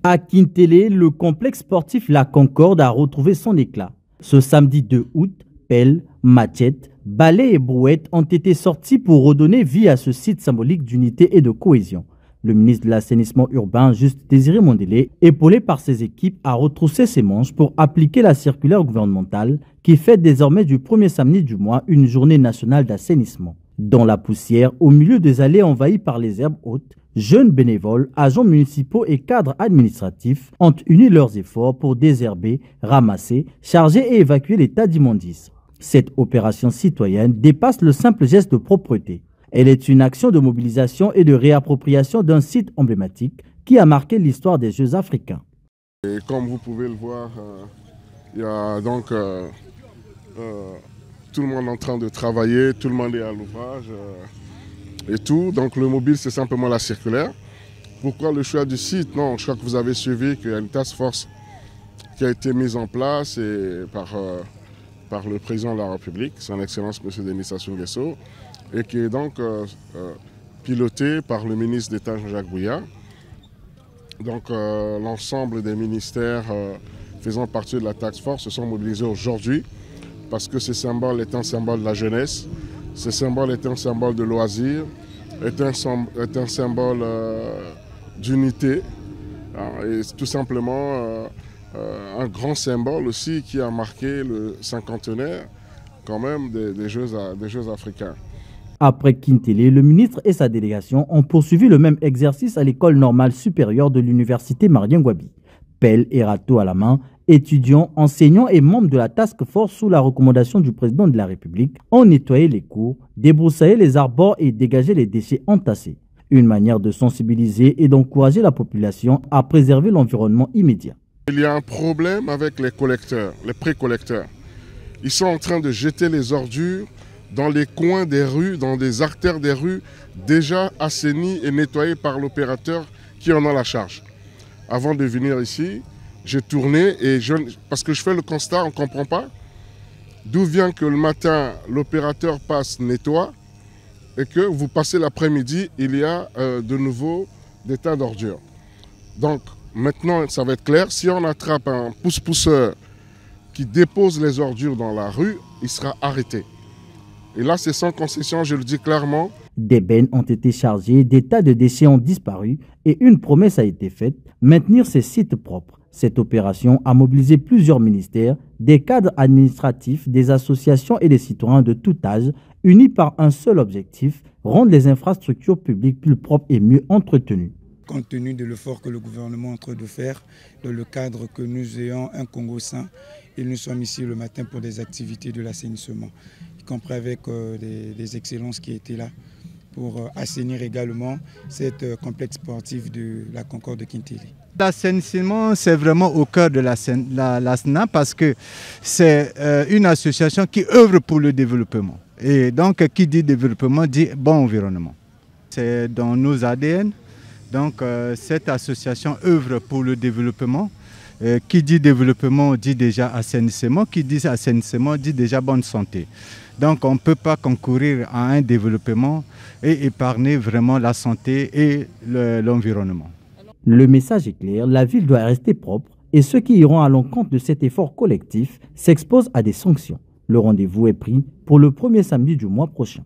À Kintélé, le complexe sportif La Concorde a retrouvé son éclat. Ce samedi 2 août, pelles, machettes, balais et brouettes ont été sortis pour redonner vie à ce site symbolique d'unité et de cohésion. Le ministre de l'Assainissement urbain, Juste Désiré Mondélé, épaulé par ses équipes, a retroussé ses manches pour appliquer la circulaire gouvernementale qui fête désormais du premier samedi du mois une journée nationale d'assainissement. Dans la poussière, au milieu des allées envahies par les herbes hautes, jeunes bénévoles, agents municipaux et cadres administratifs ont uni leurs efforts pour désherber, ramasser, charger et évacuer les tas d'immondices. Cette opération citoyenne dépasse le simple geste de propreté. Elle est une action de mobilisation et de réappropriation d'un site emblématique qui a marqué l'histoire des Jeux africains. Et comme vous pouvez le voir, il y a donc tout le monde en train de travailler, tout le monde est à l'ouvrage et tout. Donc le mobile, c'est simplement la circulaire. Pourquoi le choix du site? Non, je crois que vous avez suivi qu'il y a une task force qui a été mise en place par le président de la République, son Excellence M. Denis Sassou Nguesso, et qui est donc piloté par le ministre d'État Jean-Jacques Bouya. Donc l'ensemble des ministères faisant partie de la task force se sont mobilisés aujourd'hui parce que ce symbole est un symbole de la jeunesse, ce symbole est un symbole de loisir, est un symbole d'unité, et tout simplement un grand symbole aussi qui a marqué le cinquantenaire quand même des Jeux africains. Après Kintélé, le ministre et sa délégation ont poursuivi le même exercice à l'école normale supérieure de l'université Marien Gouabi. Pelle et râteau à la main, étudiants, enseignants et membres de la task force sous la recommandation du président de la République ont nettoyé les cours, débroussaillé les arbores et dégagé les déchets entassés. Une manière de sensibiliser et d'encourager la population à préserver l'environnement immédiat. Il y a un problème avec les collecteurs, les pré-collecteurs. Ils sont en train de jeter les ordures dans les coins des rues, dans des artères des rues déjà assainies et nettoyées par l'opérateur qui en a la charge. Avant de venir ici, j'ai tourné et parce que je fais le constat, on ne comprend pas d'où vient que le matin, l'opérateur passe, nettoie, et que vous passez l'après-midi, il y a de nouveau des tas d'ordures. Donc maintenant, ça va être clair, si on attrape un pousse-pousseur qui dépose les ordures dans la rue, il sera arrêté. Et là, c'est sans concession, je le dis clairement. Des bennes ont été chargées, des tas de déchets ont disparu et une promesse a été faite, maintenir ces sites propres. Cette opération a mobilisé plusieurs ministères, des cadres administratifs, des associations et des citoyens de tout âge, unis par un seul objectif, rendre les infrastructures publiques plus propres et mieux entretenues. Compte tenu de l'effort que le gouvernement est en train de faire, dans le cadre que nous ayons un Congo sain, et nous sommes ici le matin pour des activités de l'assainissement, y compris avec des excellences qui étaient là pour assainir également cette complexe sportif de la Concorde de Kintélé. L'assainissement, c'est vraiment au cœur de la SNA parce que c'est une association qui œuvre pour le développement. Et donc, qui dit développement dit bon environnement. C'est dans nos ADN. Donc, cette association œuvre pour le développement. Qui dit développement dit déjà assainissement. Qui dit assainissement dit déjà bonne santé. Donc, on ne peut pas concourir à un développement et épargner vraiment la santé et l'environnement. Le message est clair, la ville doit rester propre et ceux qui iront à l'encontre de cet effort collectif s'exposent à des sanctions. Le rendez-vous est pris pour le premier samedi du mois prochain.